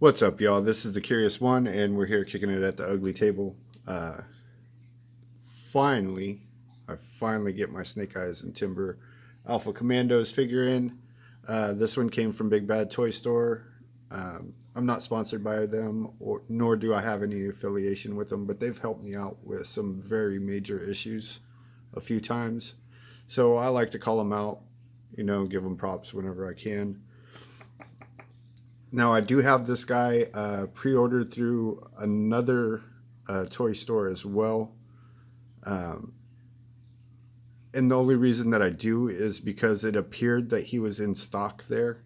What's up, y'all? This is the Curious One, and we're here kicking it at the ugly table. Finally, I finally get my Snake Eyes and Timber Alpha Commandos figure in. This one came from Big Bad Toy Store. I'm not sponsored by them, nor do I have any affiliation with them, but they've helped me out with some very major issues a few times. So I like to call them out, give them props whenever I can. Now, I do have this guy pre-ordered through another toy store as well. And the only reason that I do is because it appeared that he was in stock there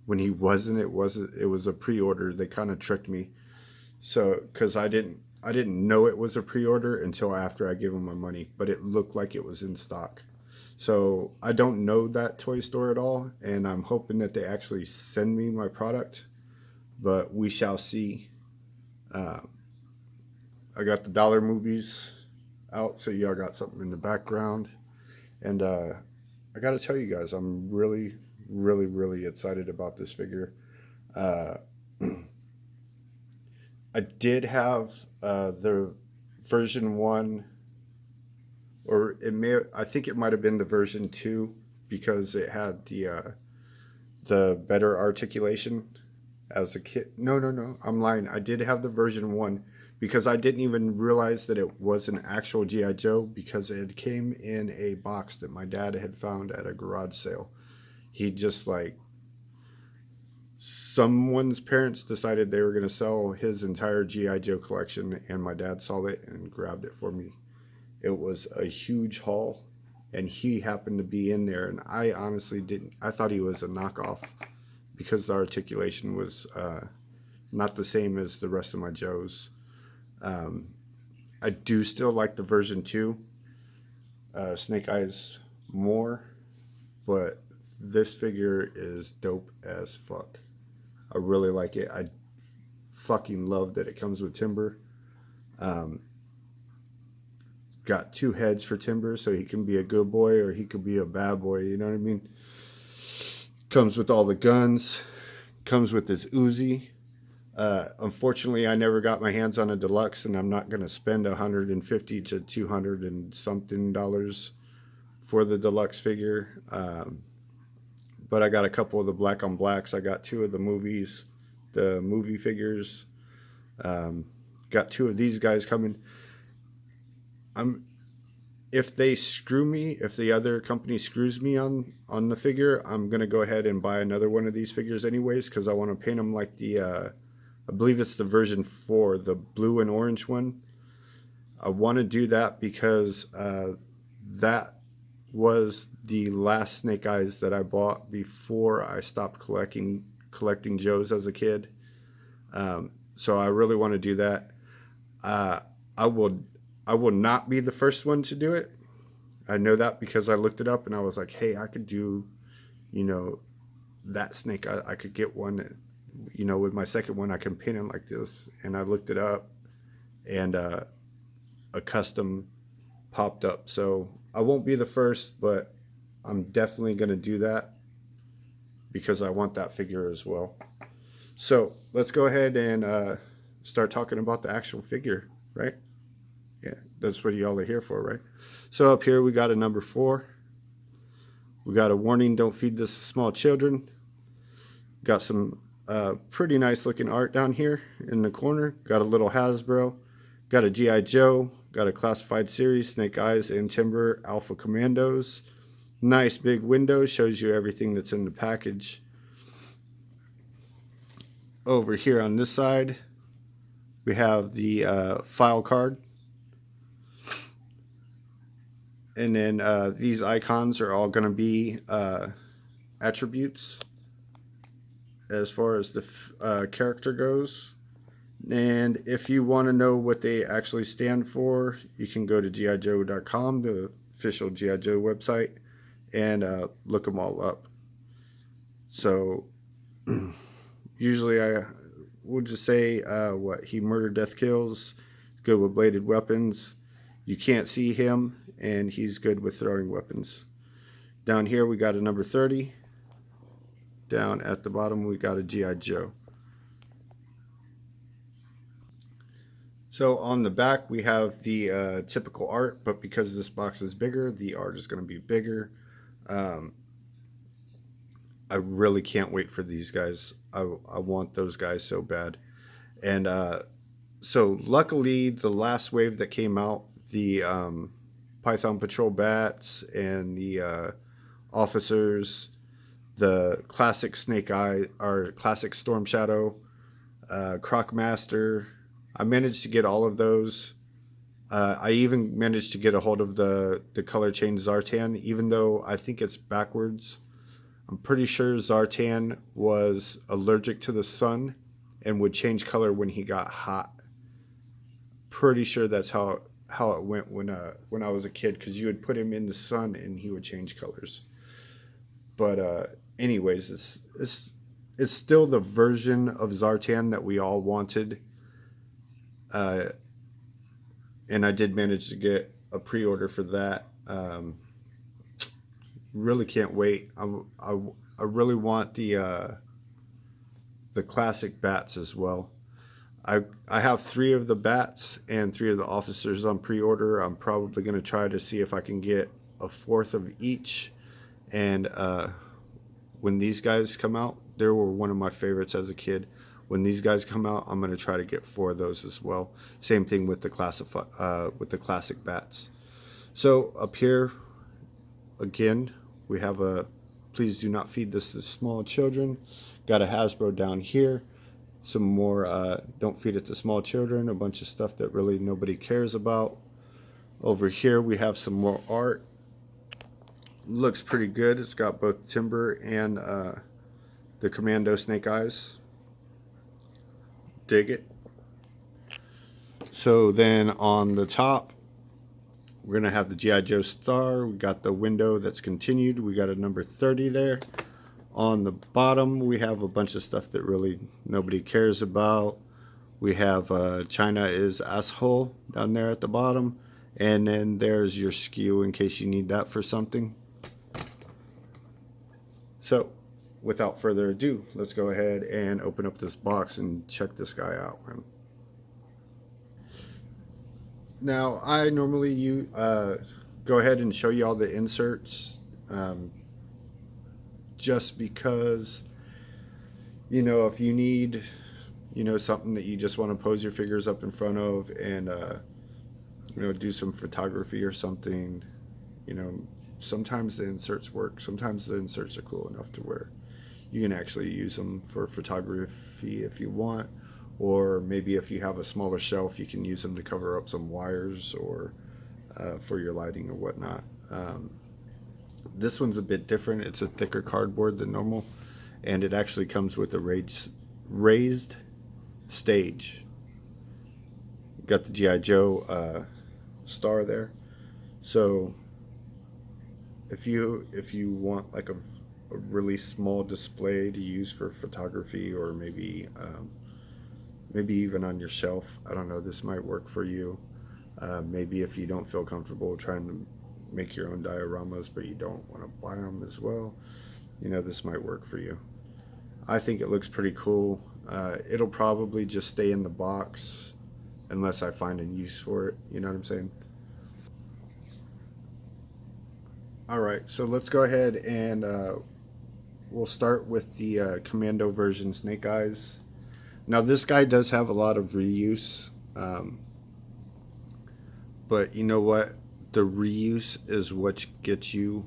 when he wasn't. It was a pre-order. They kind of tricked me. So, because I didn't know it was a pre-order until after I gave him my money, but it looked like it was in stock. So I don't know that toy store at all, and I'm hoping that they actually send me my product, but we shall see. I got the dollar movies out, so y'all got something in the background. And I got to tell you guys, I'm really, really, really excited about this figure. Uh, I did have the version 1, or I think it might have been the version 2, because it had the better articulation as a kid. No, I'm lying. I did have the version 1 because I didn't even realize that it was an actual G.I. Joe, because it came in a box that my dad had found at a garage sale. He just someone's parents decided they were going to sell his entire G.I. Joe collection, and my dad saw it and grabbed it for me. It was a huge haul, and he happened to be in there, and I honestly didn't. I thought he was a knockoff because the articulation was not the same as the rest of my Joes. I do still like the version 2, Snake Eyes, more, but this figure is dope as fuck. I really like it. I fucking love that it comes with Timber. Got 2 heads for Timber, so he can be a good boy or he could be a bad boy, you know what I mean? Comes with all the guns, comes with his Uzi. Unfortunately, I never got my hands on a deluxe, and I'm not going to spend $150 to $200 and something for the deluxe figure. But I got a couple of the black on blacks. I got 2 of the movie figures. Got 2 of these guys coming. If they screw me, if the other company screws me on the figure, I'm gonna go ahead and buy another one of these figures anyways, because I want to paint them like the I believe it's the version 4, the blue and orange one. I want to do that because that was the last Snake Eyes that I bought before I stopped collecting Joes as a kid. So I really want to do that. I will not be the first one to do it. I know that because I looked it up and I was like, hey, I could do, that snake. I could get one, with my second one, I can paint it like this. And I looked it up, and a custom popped up. So I won't be the first, but I'm definitely going to do that because I want that figure as well. So let's go ahead and start talking about the actual figure, right? Yeah, that's what y'all are here for, right? So up here we got a number 4. We got a warning, don't feed this to small children. Got some pretty nice looking art down here in the corner. Got a little Hasbro. Got a G.I. Joe. Got a classified series, Snake Eyes and Timber Alpha Commandos. Nice big window, shows you everything that's in the package. Over here on this side, we have the file card. And then these icons are all going to be attributes as far as the character goes. And if you want to know what they actually stand for, you can go to gijoe.com, the official G.I. Joe website, and look them all up. So usually I will just say he murder, death, kills, good with bladed weapons. You can't see him, and he's good with throwing weapons. Down here we got a number 30. Down at the bottom we got a G.I. Joe. So on the back we have the typical art, but because this box is bigger, the art is going to be bigger. Um, I really can't wait for these guys. I want those guys so bad. And so luckily, the last wave that came out, the Python Patrol bats and the officers, the classic Snake Eye or classic Storm Shadow, Croc Master. I managed to get all of those. I even managed to get a hold of the color change Zartan, even though I think it's backwards. I'm pretty sure Zartan was allergic to the sun and would change color when he got hot. Pretty sure that's how it went when I was a kid, because you would put him in the sun and he would change colors. But anyways, it's still the version of Zartan that we all wanted, uh, and I did manage to get a pre-order for that. Really can't wait. I really want the classic bats as well. I have three of the bats and three of the officers on pre-order. I'm probably going to try to see if I can get a fourth of each. And when these guys come out, they were one of my favorites as a kid. When these guys come out, I'm going to try to get four of those as well. Same thing with with the classic bats. So up here, again, we have a please do not feed this to small children. Got a Hasbro down here. Some more don't feed it to small children. A bunch of stuff that really nobody cares about. Over here we have some more art. Looks pretty good. It's got both Timber and the Commando Snake Eyes. Dig it. So then on the top, we're going to have the G.I. Joe star. We got the window that's continued. We got a number 30 there. On the bottom, we have a bunch of stuff that really nobody cares about. We have China is asshole down there at the bottom. And then there's your skew in case you need that for something. So, without further ado, let's go ahead and open up this box and check this guy out. Now, I normally go ahead and show you all the inserts, just because, if you need, something that you just want to pose your figures up in front of and, do some photography or something, sometimes the inserts work. Sometimes the inserts are cool enough to where you can actually use them for photography if you want. Or maybe if you have a smaller shelf, you can use them to cover up some wires or for your lighting or whatnot. This one's a bit different. It's a thicker cardboard than normal, and it actually comes with a raised stage. Got the G.I. Joe star there. So if you want like a really small display to use for photography, or maybe even on your shelf, I don't know, this might work for you. Maybe if you don't feel comfortable trying to make your own dioramas, but you don't want to buy them as well, this might work for you. I think it looks pretty cool. It'll probably just stay in the box unless I find a use for it. You know what I'm saying? All right, so let's go ahead and we'll start with the Commando version Snake Eyes. Now this guy does have a lot of reuse, but you know what? The reuse is what gets you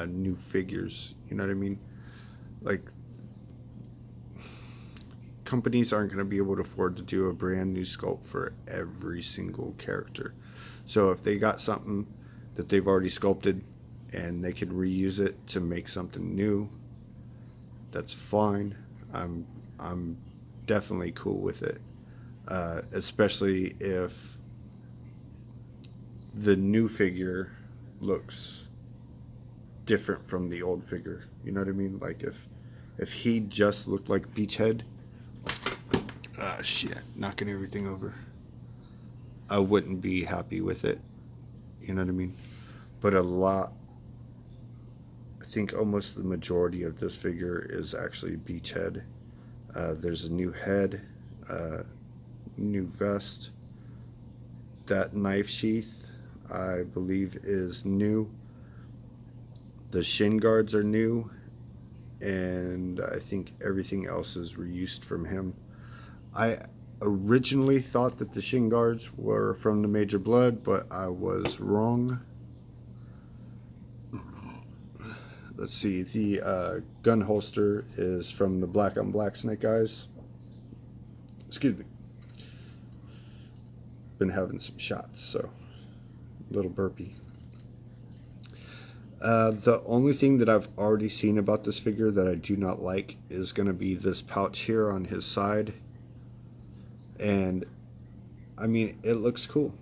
new figures. You know what I mean? Like, companies aren't going to be able to afford to do a brand new sculpt for every single character. So if they got something that they've already sculpted and they can reuse it to make something new, that's fine. I'm definitely cool with it, especially if the new figure looks different from the old figure. You know what I mean? Like if he just looked like Beachhead, shit, knocking everything over, I wouldn't be happy with it. You know what I mean? But I think almost the majority of this figure is actually Beachhead. There's a new head, new vest, That knife sheath, I believe, is new. The shin guards are new, and I think everything else is reused from him. I originally thought that the shin guards were from the Major Blood, but I was wrong. Let's see, the gun holster is from the Black on Black Snake Eyes. Excuse me. Been having some shots, so a little burpy. The only thing that I've already seen about this figure that I do not like is going to be this pouch here on his side. And I mean, it looks cool.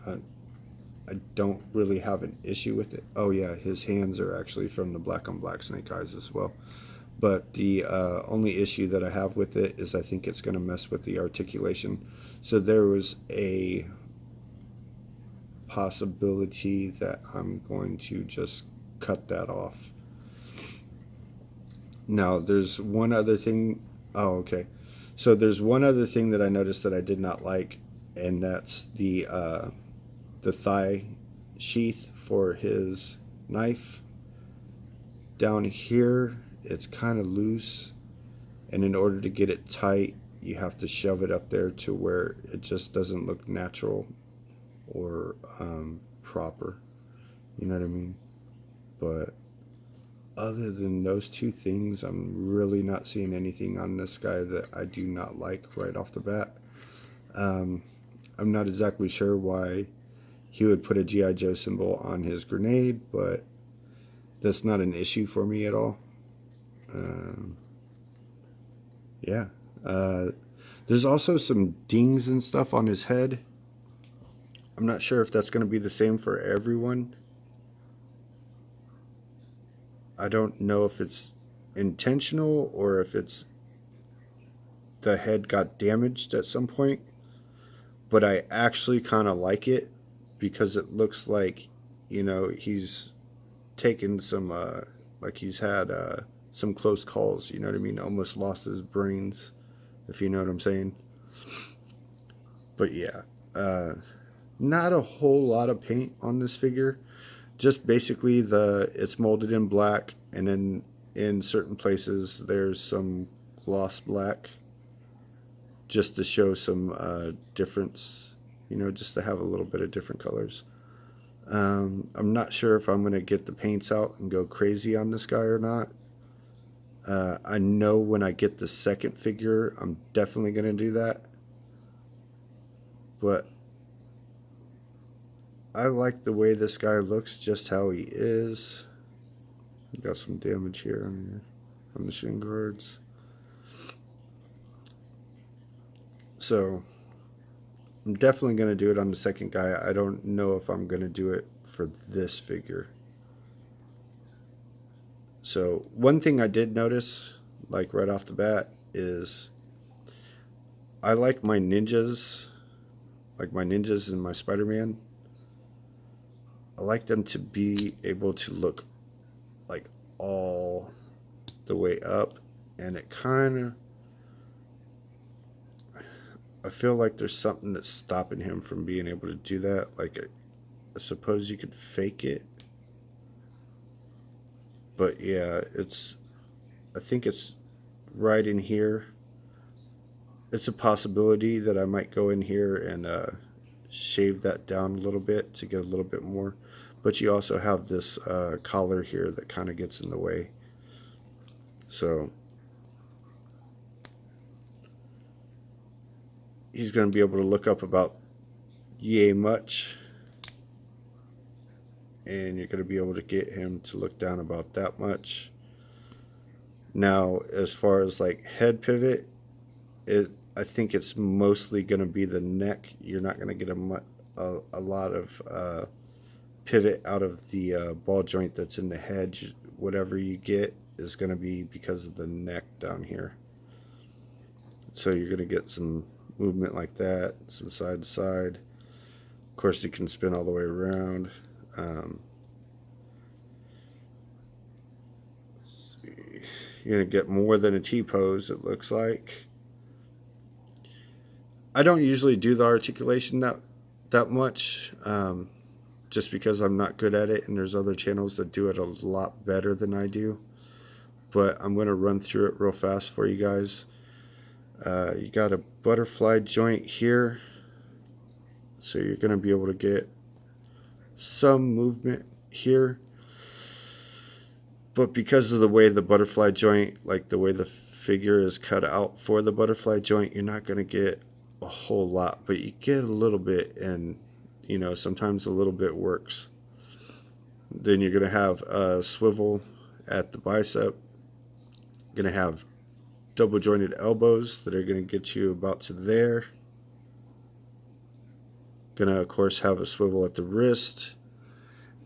I don't really have an issue with it. Oh yeah, his hands are actually from the Black on Black Snake Eyes as well. But the only issue that I have with it is I think it's going to mess with the articulation. So there was a possibility that I'm going to just cut that off. Now there's one other thing. Oh, okay. So there's one other thing that I noticed that I did not like, and that's the thigh sheath for his knife. Down here it's kind of loose, and in order to get it tight you have to shove it up there to where it just doesn't look natural or proper, you know what I mean? But other than those two things, I'm really not seeing anything on this guy that I do not like right off the bat. I'm not exactly sure why he would put a G.I. Joe symbol on his grenade, but that's not an issue for me at all. Yeah. There's also some dings and stuff on his head. I'm not sure if that's going to be the same for everyone. I don't know if it's intentional or if it's the head got damaged at some point. But I actually kind of like it because it looks like, you know, he's taken some, like he's had some close calls, you know what I mean? Almost lost his brains, if you know what I'm saying. But yeah, not a whole lot of paint on this figure. Just basically it's molded in black, and then in certain places there's some gloss black, just to show some difference, you know, just to have a little bit of different colors. I'm not sure if I'm going to get the paints out and go crazy on this guy or not. I know when I get the second figure, I'm definitely going to do that. But I like the way this guy looks, just how he is. He got some damage here on the shin guards. So I'm definitely going to do it on the second guy. I don't know if I'm going to do it for this figure. So one thing I did notice, like right off the bat, is I like my ninjas, and my Spider-Man. I like them to be able to look like all the way up, and it kind of, I feel like there's something that's stopping him from being able to do that. Like, I suppose you could fake it, but yeah, I think it's right in here. It's a possibility that I might go in here and shave that down a little bit to get a little bit more. But you also have this collar here that kind of gets in the way. So he's going to be able to look up about yay much, and you're going to be able to get him to look down about that much. Now, as far as like head pivot, I think it's mostly going to be the neck. You're not going to get a lot of pivot out of the ball joint that's in the head. Whatever you get is going to be because of the neck down here. So you're going to get some movement like that, some side to side. Of course, you can spin all the way around. Let's see. You're going to get more than a T-pose, it looks like. I don't usually do the articulation that that much, just because I'm not good at it, and there's other channels that do it a lot better than I do. But I'm going to run through it real fast for you guys. You got a butterfly joint here, so you're going to be able to get some movement here. But because of the way the butterfly joint, like the way the figure is cut out for the butterfly joint, you're not going to get a whole lot, but you get a little bit, and you know, sometimes a little bit works. Then you're going to have a swivel at the bicep. You're going to have double jointed elbows that are going to get you about to there. Going to, of course, have a swivel at the wrist.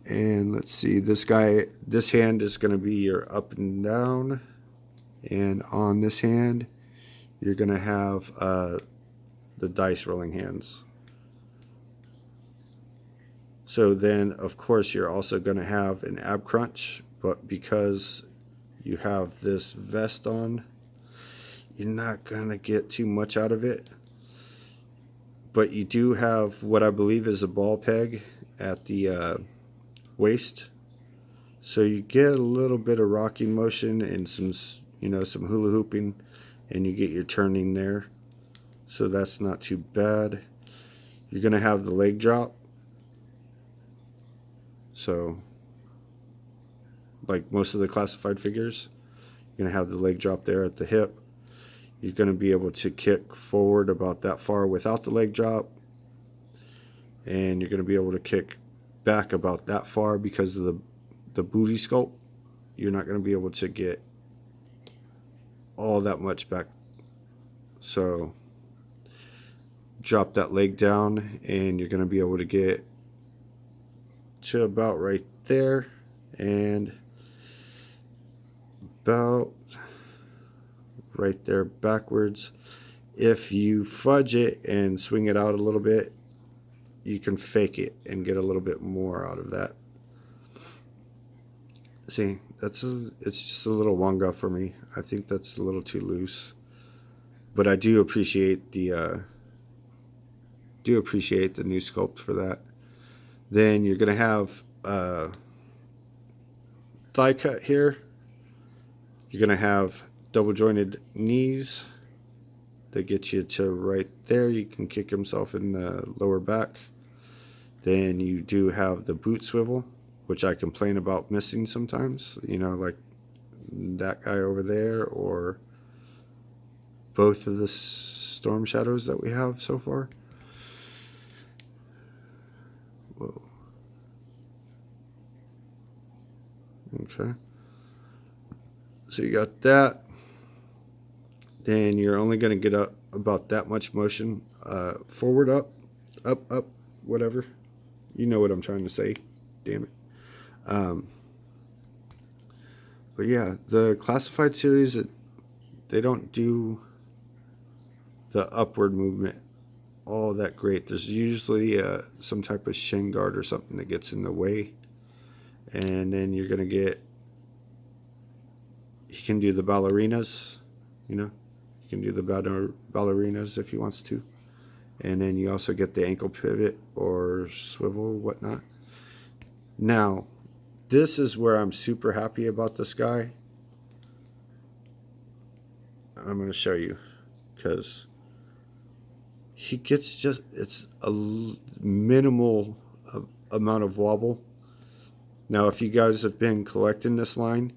And let's see, this hand is going to be your up and down. And on this hand, you're going to have the dice rolling hands. So then, of course, you're also going to have an ab crunch, but because you have this vest on, you're not going to get too much out of it. But you do have what I believe is a ball peg at the waist. So you get a little bit of rocking motion and some, you know, some hula hooping, and you get your turning there. So that's not too bad. You're going to have the leg drop. So, like most of the classified figures, you're going to have the leg drop there at the hip. You're going to be able to kick forward about that far without the leg drop. And you're going to be able to kick back about that far because of the booty sculpt. You're not going to be able to get all that much back. So drop that leg down, and you're going to be able to get to about right there, and about right there backwards. If you fudge it and swing it out a little bit, you can fake it and get a little bit more out of that. See, it's just a little wonga for me. I think that's a little too loose, but I do appreciate the new sculpt for that. Then you're gonna have thigh cut here. You're gonna have double jointed knees that get you to right there. You can kick himself in the lower back. Then you do have the boot swivel, which I complain about missing sometimes, you know, like that guy over there, or both of the storm shadows that we have so far. Whoa. Okay. So you got that. Then you're only going to get up about that much motion. Forward, up, whatever. You know what I'm trying to say. Damn it. But yeah, the classified series, they don't do the upward movement all that great. There's usually some type of shin guard or something that gets in the way. And then you're going to get, he can do the ballerinas, you know. You can do the ballerinas if he wants to. And then you also get the ankle pivot or swivel, whatnot. Now, this is where I'm super happy about this guy. I'm going to show you, because he gets just, it's a minimal amount of wobble. Now, if you guys have been collecting this line,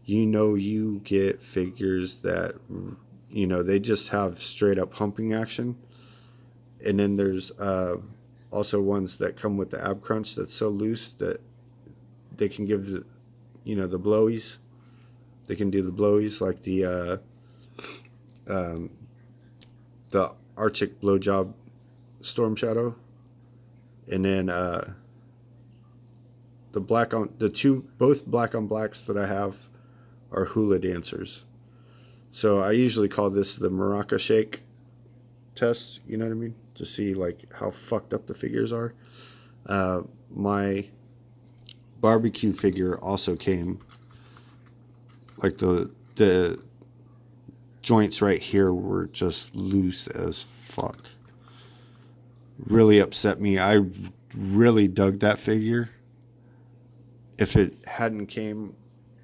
you know you get figures that, you know, they just have straight up humping action. And then there's also ones that come with the ab crunch that's so loose that they can give the, you know, the blowies. They can do the blowies, like the Arctic blowjob storm shadow. And then both black on blacks that I have are hula dancers. So I usually call this the maraca shake test, you know what I mean? To see like how fucked up the figures are. My barbecue figure also came, like the joints right here were just loose as fuck. really upset me. I really dug that figure. If it hadn't came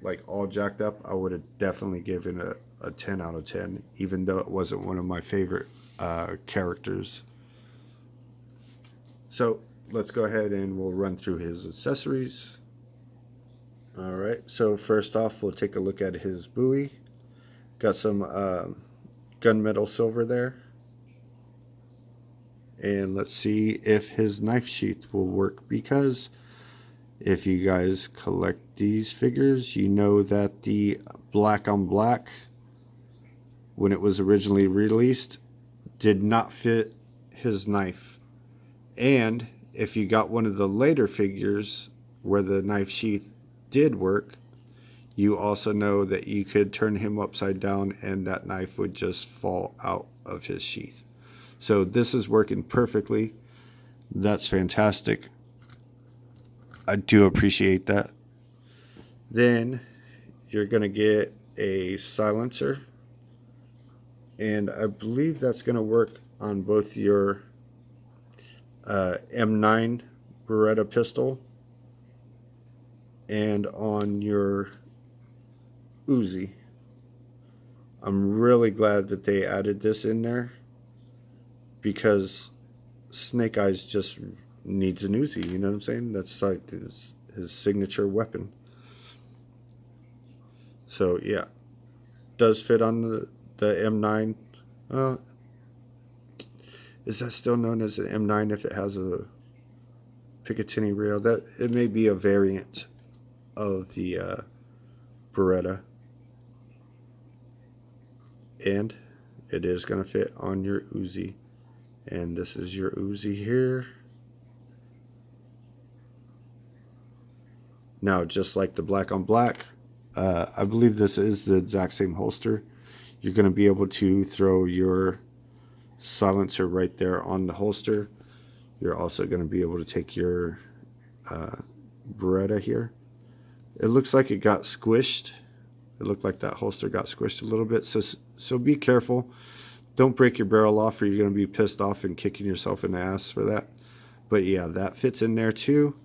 like all jacked up, I would have definitely given it a 10 out of 10, even though it wasn't one of my favorite characters. So let's go ahead and we'll run through his accessories. All right, so first off, we'll take a look at his buoy. Got some gunmetal silver there. And let's see if his knife sheath will work, because if you guys collect these figures, you know that the black on black, when it was originally released, did not fit his knife. And if you got one of the later figures where the knife sheath did work, you also know that you could turn him upside down and that knife would just fall out of his sheath. So this is working perfectly. That's fantastic. I do appreciate that. Then you're going to get a silencer, and I believe that's going to work on both your M9 Beretta pistol and on your Uzi. I'm really glad that they added this in there, because Snake Eyes just needs an Uzi, you know what I'm saying? That's like his signature weapon. So yeah, does fit on the M9. Is that still known as an M9 if it has a Picatinny rail? That it may be a variant of the Beretta, and it is going to fit on your Uzi. And this is your Uzi here. Now, just like the black on black, I believe this is the exact same holster. You're going to be able to throw your silencer right there on the holster. You're also going to be able to take your Beretta here. It looks like it got squished. It looked like that holster got squished a little bit. So be careful. Don't break your barrel off, or you're going to be pissed off and kicking yourself in the ass for that. But yeah, that fits in there too.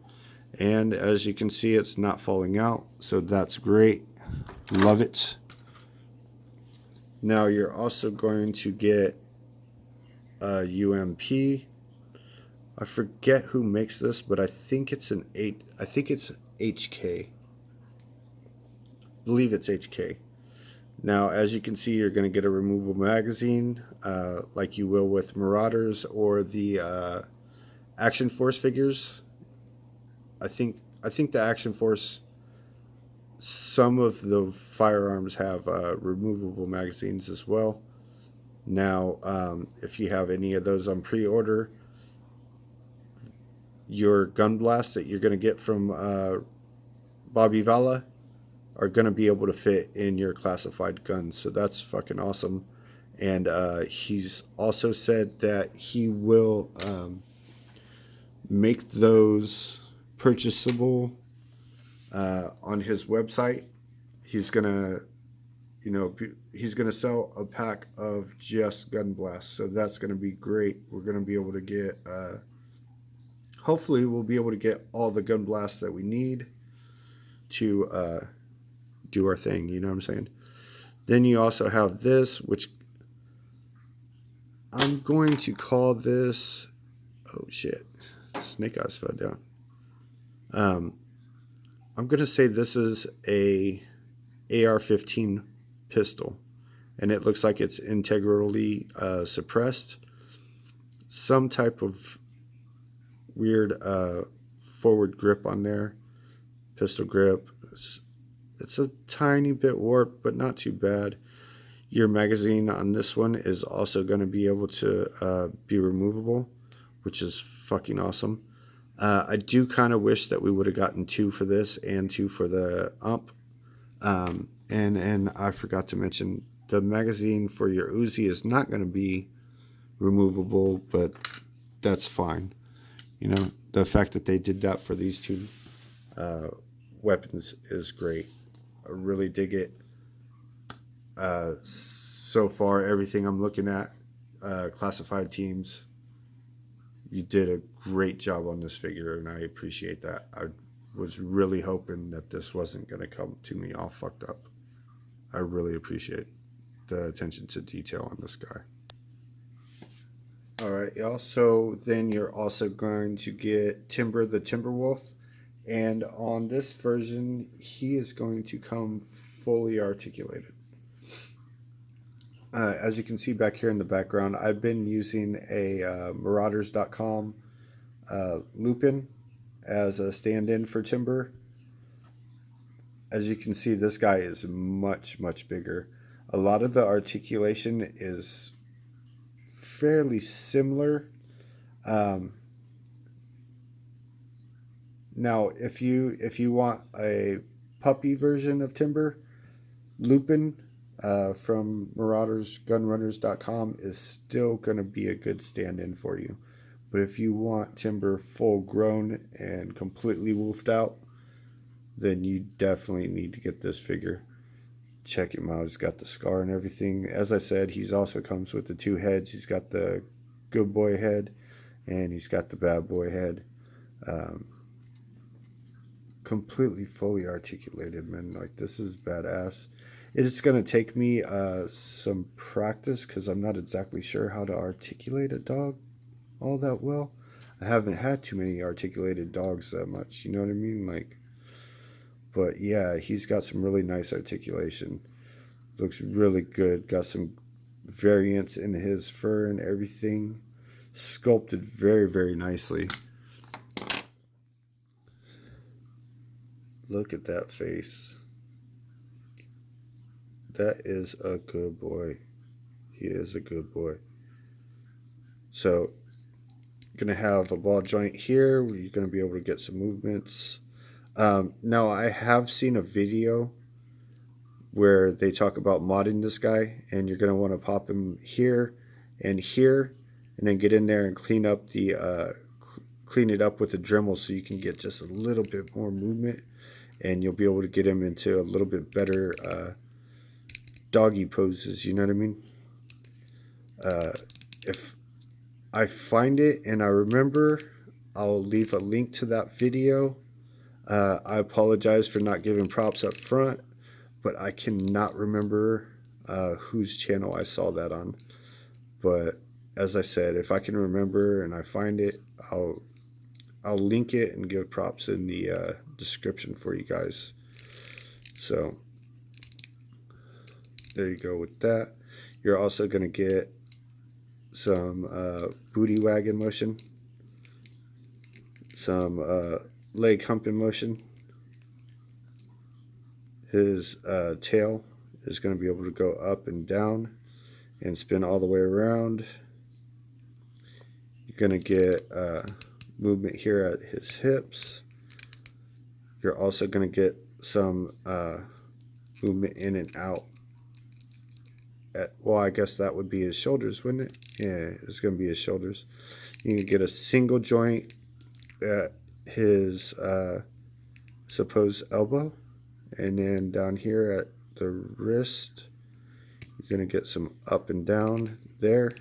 And as you can see, it's not falling out. So that's great. Love it. Now you're also going to get a UMP. I forget who makes this, but I think it's HK. I believe it's HK. Now, as you can see, you're going to get a removable magazine, like you will with Marauders or the Action Force figures. I think the Action Force, some of the firearms have removable magazines as well. Now, if you have any of those on pre-order, your gun blast that you're going to get from Bobby Vala are going to be able to fit in your classified guns. So that's fucking awesome. And he's also said that he will make those purchasable on his website. He's gonna, he's gonna sell a pack of just gun blasts. So that's gonna be great. We're gonna be able to get, hopefully we'll be able to get all the gun blasts that we need to do our thing, you know what I'm saying? Then you also have this, which I'm going to call this, oh shit, Snake Eyes fell down. I'm going to say this is a AR-15 pistol, and it looks like it's integrally suppressed. Some type of weird forward grip on there, pistol grip. It's a tiny bit warped, but not too bad. Your magazine on this one is also going to be able to be removable, which is fucking awesome. I do kind of wish that we would have gotten 2 for this and 2 for the ump. And I forgot to mention, the magazine for your Uzi is not going to be removable, but that's fine. You know, the fact that they did that for these 2 weapons is great. I really dig it. So far, everything I'm looking at, classified teams, you did a great job on this figure, and I appreciate that. I was really hoping that this wasn't going to come to me all fucked up. I really appreciate the attention to detail on this guy. Alright, y'all, so then you're also going to get Timber the Timberwolf, and on this version he is going to come fully articulated. As you can see back here in the background, I've been using a Marauders.com Lupin as a stand-in for Timber. As you can see, this guy is much bigger. A lot of the articulation is fairly similar. Now, if you want a puppy version of Timber, Lupin from MaraudersGunrunners.com is still going to be a good stand-in for you. But if you want Timber full grown and completely wolfed out, then you definitely need to get this figure. Check him out. He's got the scar and everything. As I said, he's also comes with the two heads. He's got the good boy head and he's got the bad boy head. Completely fully articulated, man. Like, this is badass. It's going to take me some practice because I'm not exactly sure how to articulate a dog all that well. I haven't had too many articulated dogs that much, you know what I mean? Like, but yeah, he's got some really nice articulation. Looks really good. Got some variance in his fur and everything. Sculpted very nicely. Look at that face. That is a good boy. He is a good boy. So, gonna have a ball joint here where you're gonna be able to get some movements. Now, I have seen a video where they talk about modding this guy, and you're gonna want to pop him here, and then get in there and clean up the clean it up with the Dremel so you can get just a little bit more movement, and you'll be able to get him into a little bit better doggy poses. You know what I mean? If I find it and I remember, I'll leave a link to that video. I apologize for not giving props up front, but I cannot remember whose channel I saw that on. But as I said, if I can remember and I find it, I'll link it and give props in the description for you guys. So there you go with that. You're also going to get some booty wagging motion, some leg humping motion. His tail is going to be able to go up and down and spin all the way around. You're going to get movement here at his hips. You're also going to get some movement in and out at, well, I guess that would be his shoulders, wouldn't it? Yeah, it's going to be his shoulders. You can get a single joint at his supposed elbow, and then down here at the wrist, you're going to get some up and down there.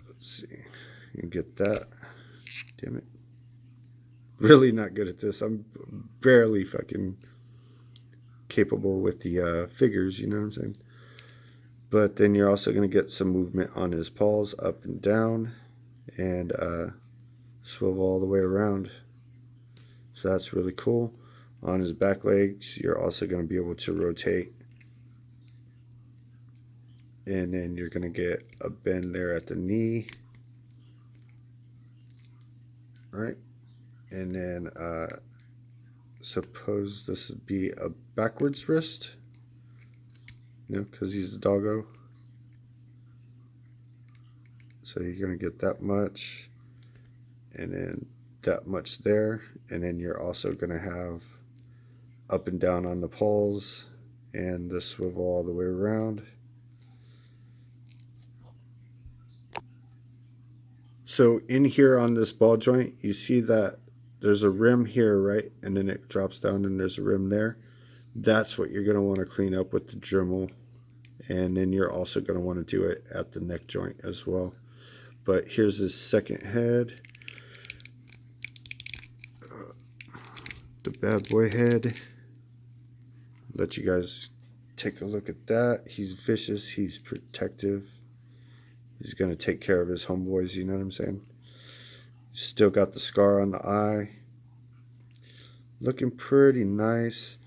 Let's see. You can get that. Damn it. Really not good at this. I'm barely fucking capable with the figures, you know what I'm saying? But then you're also going to get some movement on his paws up and down, and swivel all the way around. So that's really cool. On his back legs, you're also going to be able to rotate, and then you're going to get a bend there at the knee. Right? And then suppose this would be a backwards wrist, you know, because he's a doggo. So you're going to get that much, and then that much there, and then you're also going to have up and down on the poles and the swivel all the way around. So in here on this ball joint, you see that there's a rim here, right? And then it drops down and there's a rim there. That's what you're going to want to clean up with the Dremel and then you're also going to want to do it at the neck joint as well. But here's his second head, the bad boy head. Let you guys take a look at that. He's vicious, he's protective, he's going to take care of his homeboys, you know what I'm saying? Still got the scar on the eye, looking pretty nice.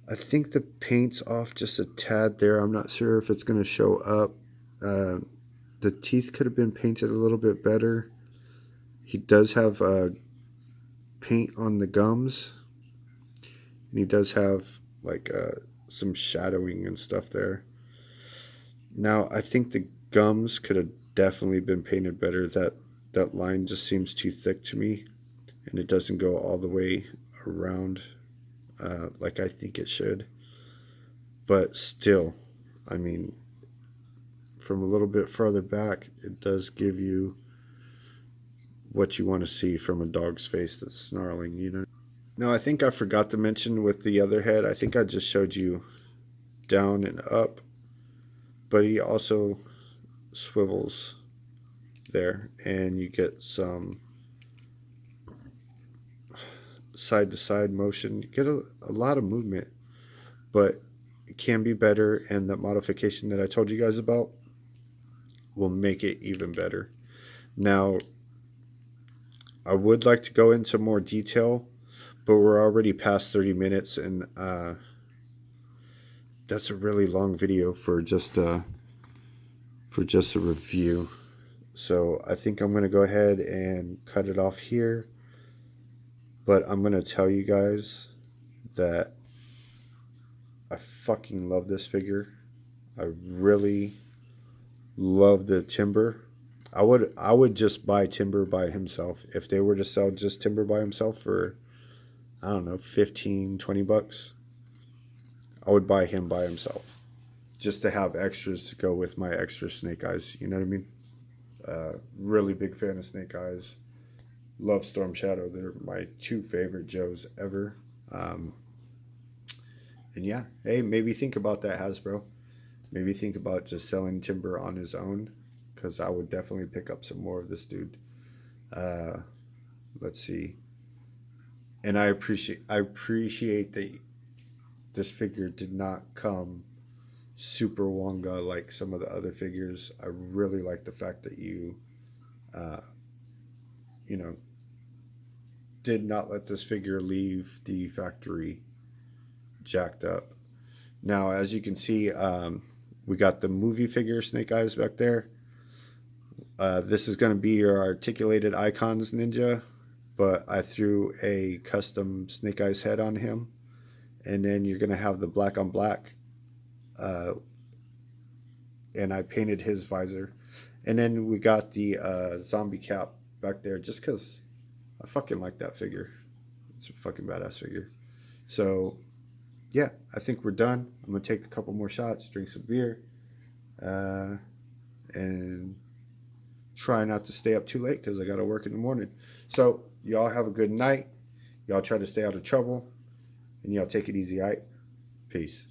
I think the paint's off just a tad there. I'm not sure if it's going to show up. The teeth could have been painted a little bit better. He does have paint on the gums, and he does have like some shadowing and stuff there. Now I think the gums could have definitely been painted better. That line just seems too thick to me, and it doesn't go all the way around like I think it should. But still, I mean, from a little bit further back, it does give you what you want to see from a dog's face that's snarling, you know. Now, I think I forgot to mention with the other head, I think I just showed you down and up, but he also swivels there, and you get some side to side motion. You get a lot of movement, but it can be better, and the modification that I told you guys about will make it even better. Now, I would like to go into more detail, but we're already past 30 minutes, and that's a really long video for just a review. So I think I'm going to go ahead and cut it off here. But I'm going to tell you guys that I fucking love this figure. I really love the Timber. I would just buy Timber by himself. If they were to sell just Timber by himself for, I don't know, 15, 20 bucks, I would buy him by himself, just to have extras to go with my extra Snake Eyes. You know what I mean? Really big fan of Snake Eyes. Love Storm Shadow. They're my two favorite Joes ever. And yeah, hey, maybe think about that, Hasbro. Maybe think about just selling Timber on his own, because I would definitely pick up some more of this dude. Let's see. And I appreciate that this figure did not come super Wonga like some of the other figures. I really like the fact that you know, did not let this figure leave the factory jacked up. Now, as you can see, we got the movie figure Snake Eyes back there. This is going to be your articulated icons ninja, but I threw a custom Snake Eyes head on him, and then you're going to have the black on black, and I painted his visor, and then we got the zombie cap back there just because I fucking like that figure. It's a fucking badass figure. So yeah, I think we're done. I'm gonna take a couple more shots, drink some beer, and try not to stay up too late because I gotta work in the morning. So y'all have a good night. Y'all try to stay out of trouble, and y'all take it easy, alright? Peace.